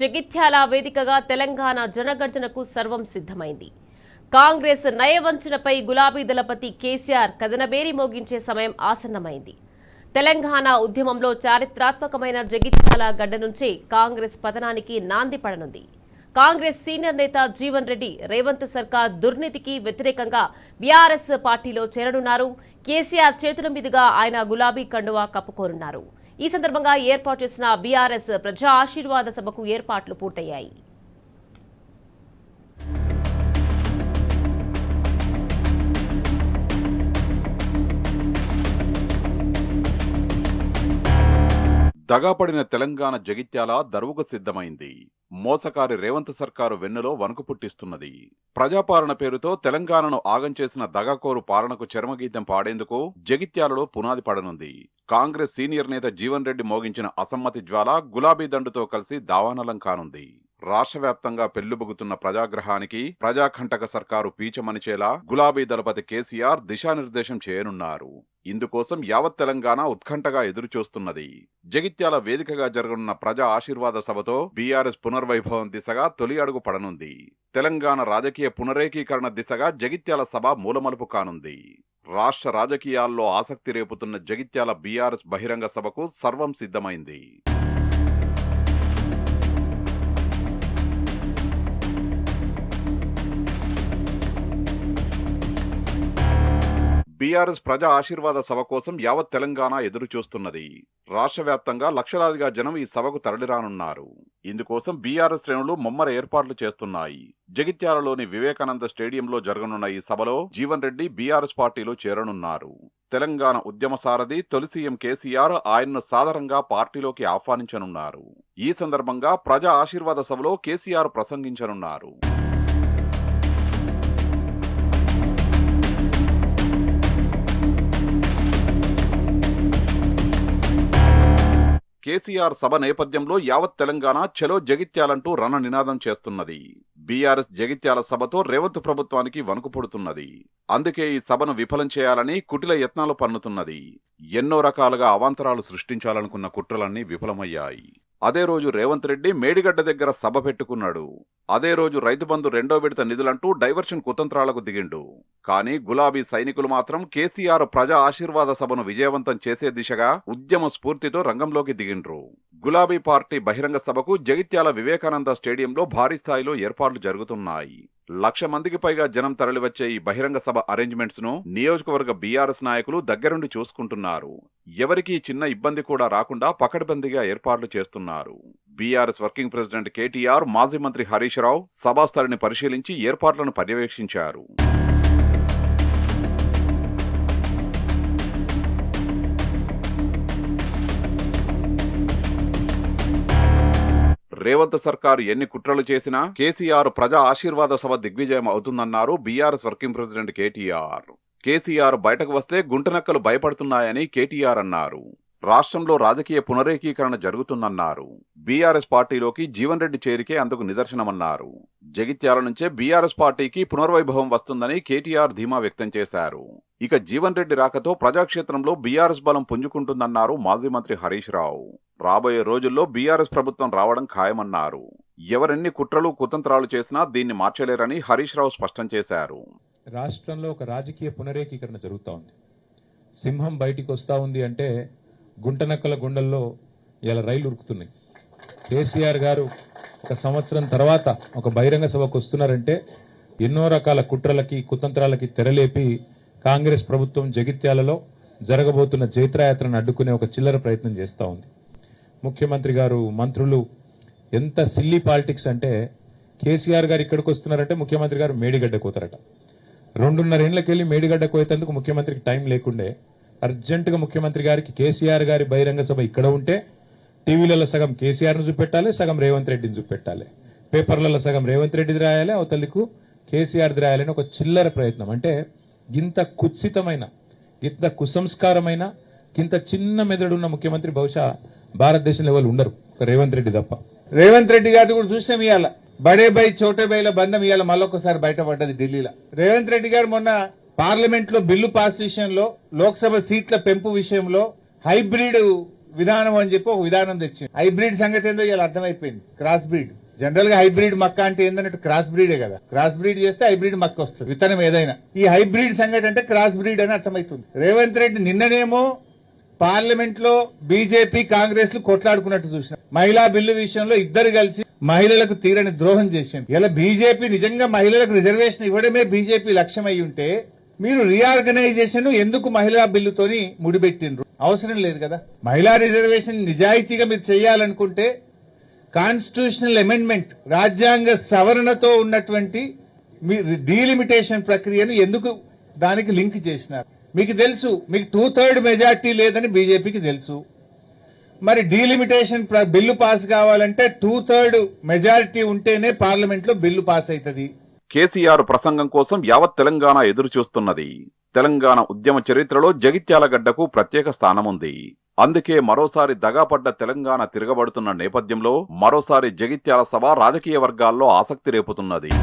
జగిత్యాల వేదికగా తెలంగాణ జనగర్జనకు సర్వం సిద్ధమైంది. కాంగ్రెస్ నయవంచనపై గులాబీ దళపతి కేసీఆర్ కథనబేరి మోగించే సమయం ఆసన్నమైంది. తెలంగాణ ఉద్యమంలో చారిత్రాత్మకమైన జగిత్యాల గడ్డ నుంచే కాంగ్రెస్ పతనానికి నాంది పడనుంది. కాంగ్రెస్ సీనియర్ నేత జీవన్ రెడ్డి రేవంత్ సర్కార్ దుర్నీతికి వ్యతిరేకంగా బీఆర్ఎస్ పార్టీలో చేరనున్నారు. కేసీఆర్ చేతుల మీదుగా ఆయన గులాబీ కండువా కప్పుకోనున్నారు. ఈ సందర్భంగా ఏర్పాటు చేసిన బీఆర్ఎస్ ప్రజా ఆశీర్వాద సభకు ఏర్పాట్లు పూర్తయ్యాయి. దగాపడిన తెలంగాణ జగిత్యాల దరువుకు సిద్ధమైంది. మోసకారి రేవంత్ సర్కారు వెన్నులో వణుకు పుట్టిస్తున్నది. ప్రజాపాలన పేరుతో తెలంగాణను ఆగం చేసిన దగాకోరు పాలనకు చర్మగీతం పాడేందుకు జగిత్యాలలో పునాది పడనుంది. కాంగ్రెస్ సీనియర్ నేత జీవన్ రెడ్డి మోగించిన అసమ్మతి జ్వాల గులాబీ దండుతో కలిసి దావానలం కానుంది. రాష్ట్ర వ్యాప్తంగా పెళ్లుబుగుతున్న ప్రజాగ్రహానికి ప్రజాకంటక సర్కారు పీచమనిచేలా గులాబీ దళపతి కేసీఆర్ దిశానిర్దేశం చేయనున్నారు. ఇందుకోసం యావత్ తెలంగాణ ఉత్కంఠగా ఎదురుచూస్తున్నది. జగిత్యాల వేదికగా జరగనున్న ప్రజా ఆశీర్వాద సభతో బీఆర్ఎస్ పునర్వైభవం దిశగా తొలి అడుగు పడనుంది. తెలంగాణ రాజకీయ పునరేకీకరణ దిశగా జగిత్యాల సభ మూలమలుపు కానుంది. రాష్ట్ర రాజకీయాల్లో ఆసక్తి రేపుతున్న జగిత్యాల బీఆర్ఎస్ బహిరంగ సభకు సర్వం సిద్ధమైంది. బీఆర్ఎస్ ప్రజా ఆశీర్వాద సభ కోసం యావత్ తెలంగాణ ఎదురు చూస్తున్నది. రాష్ట్ర వ్యాప్తంగా లక్షలాదిగా జనం ఈ సభకు తరలిరానున్నారు. ఇందుకోసం బీఆర్ఎస్ శ్రేణులు ముమ్మర ఏర్పాట్లు చేస్తున్నాయి. జగిత్యాలలోని వివేకానంద స్టేడియంలో జరగనున్న ఈ సభలో జీవన్ రెడ్డి బీఆర్ఎస్ పార్టీలో చేరనున్నారు. తెలంగాణ ఉద్యమ సారథి తొలి సీఎం కేసీఆర్ ఆయన్ను సాదరంగా పార్టీలోకి ఆహ్వానించనున్నారు. ఈ సందర్భంగా ప్రజా ఆశీర్వాద సభలో కేసీఆర్ ప్రసంగించనున్నారు. కేసీఆర్ సభ నేపథ్యంలో యావత్ తెలంగాణ చలో జగిత్యాలంటూ రణ నినాదం చేస్తున్నది. బీఆర్ఎస్ జగిత్యాల సభతో రేవంత్ ప్రభుత్వానికి వణుకు పుడుతున్నది. అందుకే ఈ సభను విఫలం చేయాలని కుటిల యత్నాలు పన్నుతున్నది. ఎన్నో రకాలుగా అవాంతరాలు సృష్టించాలనుకున్న కుట్రలన్నీ విఫలమయ్యాయి. అదే రోజు రేవంత్ రెడ్డి మేడిగడ్డ దగ్గర సభ పెట్టుకున్నాడు. అదే రోజు రైతు బంధు రెండో విడత నిధులంటూ డైవర్షన్ కుతంత్రాలకు దిగిండు. కానీ గులాబీ సైనికులు మాత్రం కేసీఆర్ ప్రజా ఆశీర్వాద సభను విజయవంతం చేసే దిశగా ఉద్యమ స్ఫూర్తితో రంగంలోకి దిగిండ్రు. గులాబీ పార్టీ బహిరంగ సభకు జగిత్యాల వివేకానంద స్టేడియంలో భారీ స్థాయిలో ఏర్పాట్లు జరుగుతున్నాయి. 1,00,000 మందికి పైగా జనం తరలివచ్చే ఈ బహిరంగ సభ అరేంజ్మెంట్స్ ను నియోజకవర్గ బీఆర్ఎస్ నాయకులు దగ్గరుండి చూసుకుంటున్నారు. ఎవరికీ చిన్న ఇబ్బంది కూడా రాకుండా పకడ్బందీగా ఏర్పాట్లు చేస్తున్నారు. బీఆర్ఎస్ వర్కింగ్ ప్రెసిడెంట్ కేటీఆర్, మాజీ మంత్రి హరీష్ రావు సభాస్థలిని పరిశీలించి ఏర్పాట్లను పర్యవేక్షించారు. రేవంత్ సర్కారు ఎన్ని కుట్రలు చేసినా కేసీఆర్ ప్రజా ఆశీర్వాద సభ దిగ్విజయం అవుతుందన్నారు BRS working president KTR. KCR బయటకు వస్తే గుంటనక్కలు భయపడుతున్నాయని కేటీఆర్ అన్నారు. రాష్ట్రంలో రాజకీయ పునరేకీకరణ జరుగుతుందన్నారు. బీఆర్ఎస్ పార్టీలోకి జీవన్ రెడ్డి చేరికే అందుకు నిదర్శనమన్నారు. జగిత్యాల నుంచే బీఆర్ఎస్ పార్టీకి పునర్వైభవం వస్తుందని కేటీఆర్ ధీమా వ్యక్తం చేశారు. ఇక జీవన్ రెడ్డి రాకతో ప్రజాక్షేత్రంలో బీఆర్ఎస్ బలం పుంజుకుంటుందన్నారు మాజీ మంత్రి హరీష్ రావు. రాబోయే రోజుల్లో బీఆర్ఎస్ ప్రభుత్వం రావడం ఖాయమన్నారు. ఎవరెన్ని కుట్రలు కుతంత్రాలు చేసినా దీన్ని మార్చలేరని హరీష్ రావు స్పష్టం చేశారు. రాష్ట్రంలో ఒక రాజకీయ పునరేకీకరణ జరుగుతూ ఉంది. సింహం బయటికి వస్తూ ఉంది అంటే గుంటనక్కల గుండెల్లో ఇలా రైలు ఉరుకుతున్నాయి. కేసీఆర్ గారు ఒక సంవత్సరం తర్వాత ఒక బహిరంగ సభకు వస్తున్నారంటే ఎన్నో రకాల కుట్రలకి కుతంత్రాలకి తెరలేపి కాంగ్రెస్ ప్రభుత్వం జగిత్యాలలో జరగబోతున్న జైత్రయాత్రను అడ్డుకునే ఒక చిల్లర ప్రయత్నం చేస్తూ ఉంది. ముఖ్యమంత్రి గారు, మంత్రులు ఎంత సిల్లీ పాలిటిక్స్ అంటే కేసీఆర్ గారు ఇక్కడికి వస్తున్నారంటే ముఖ్యమంత్రి గారు మేడిగడ్డ కోతారట. 2.5 ఏళ్లకెళ్లి మేడిగడ్డ కోయేందుకు ముఖ్యమంత్రికి టైం లేకుండే అర్జెంటుగా ముఖ్యమంత్రి గారికి కేసీఆర్ గారి బహిరంగ సభ ఇక్కడ ఉంటే టీవీలలో సగం కేసీఆర్ను చూపెట్టాలి, సగం రేవంత్ రెడ్డిని చూపెట్టాలి, పేపర్లలో సగం రేవంత్ రెడ్డిది రాయాలి, అవతలకు కేసీఆర్ది రాయాలని ఒక చిల్లర ప్రయత్నం. అంటే గింత కుత్సితమైన, గింత కుసంస్కారమైన, గింత చిన్న మెదడున్న ముఖ్యమంత్రి బహుశా భారతదేశంలో ఎవరు ఉండరు, రేవంత్ రెడ్డి తప్ప. రేవంత్ రెడ్డి గారిది కూడా చూసాం. ఇవాళ బడే బై చోటే బైల బంధం ఇవాళ మళ్ళొకసారి బయటపడ్డది ఢిల్లీలో. రేవంత్ రెడ్డి గారు మొన్న పార్లమెంట్ లో బిల్లు పాస్ విషయంలో, లోక్సభ సీట్ల పెంపు విషయంలో, హైబ్రిడ్ విధానం అని చెప్పి ఒక విధానం తెచ్చింది. హైబ్రిడ్ సంగతి ఏందో ఇలా అర్థమైపోయింది. క్రాస్ బ్రీడ్, జనరల్ గా హైబ్రిడ్ మక్క అంటే ఏంటంటే క్రాస్ బ్రీడే కదా. క్రాస్ బ్రీడ్ చేస్తే హైబ్రిడ్ మక్క వస్తుంది, విత్తనం ఏదైనా. ఈ హైబ్రిడ్ సంగతి అంటే క్రాస్ బ్రీడ్ అని అర్థమవుతుంది. రేవంత్ రెడ్డి నిన్ననేమో పార్లమెంట్ లో బీజేపీ కాంగ్రెస్ లు కొట్లాడుకున్నట్టు చూసిన మహిళా బిల్లు విషయంలో ఇద్దరు కలిసి మహిళలకు తీరని ద్రోహం చేసింది. ఇలా బీజేపీ నిజంగా మహిళలకు రిజర్వేషన్ ఇవ్వడమే బీజేపీ లక్ష్యం అయి ఉంటే మీరు రీఆర్గనైజేషన్ ఎందుకు మహిళా బిల్లుతోని ముడిపెట్టిండ్రు? అవసరం లేదు కదా. మహిళా రిజర్వేషన్ నిజాయితీగా మీరు చేయాలనుకుంటే కాన్స్టిట్యూషనల్ అమెండ్మెంట్, రాజ్యాంగ సవరణతో ఉన్నటువంటి డీలిమిటేషన్ ప్రక్రియను ఎందుకు దానికి లింక్ చేసినారు? మీకు తెలుసు, మీకు 2/3 మెజార్టీ లేదని బీజేపీకి తెలుసు. మరి డీలిమిటేషన్ బిల్లు పాస్ కావాలంటే 2/3 మెజారిటీ ఉంటేనే పార్లమెంట్ లో బిల్లు పాస్ అవుతుంది. కేసీఆర్ ప్రసంగం కోసం యావత్ తెలంగాణ ఎదురు చూస్తున్నది. తెలంగాణ ఉద్యమ చరిత్రలో జగిత్యాల గడ్డకు ప్రత్యేక స్థానముంది. అందుకే మరోసారి దగాపడ్డ తెలంగాణ తిరగబడుతున్న నేపథ్యంలో మరోసారి జగిత్యాల సభ రాజకీయ వర్గాల్లో ఆసక్తి రేపుతున్నది.